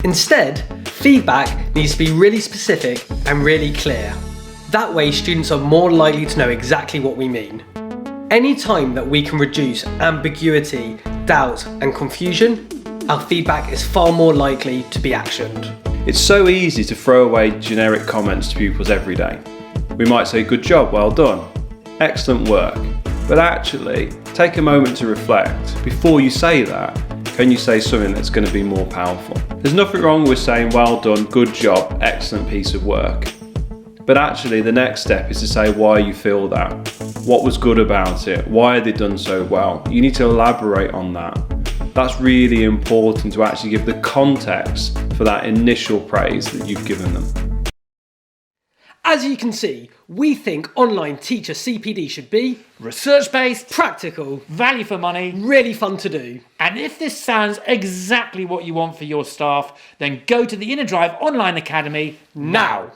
Instead, feedback needs to be really specific and really clear. That way, students are more likely to know exactly what we mean. Any time that we can reduce ambiguity, doubt, and confusion, our feedback is far more likely to be actioned. It's so easy to throw away generic comments to pupils every day. We might say, good job, well done, excellent work. But actually, take a moment to reflect. Before you say that, can you say something that's going to be more powerful? There's nothing wrong with saying, well done, good job, excellent piece of work. But actually, the next step is to say why you feel that. What was good about it? Why have they done so well? You need to elaborate on that. That's really important to actually give the context for that initial praise that you've given them. As you can see, we think online teacher CPD should be research-based, practical, value for money, really fun to do. and if this sounds exactly what you want for your staff, then go to the InnerDrive Online Academy now.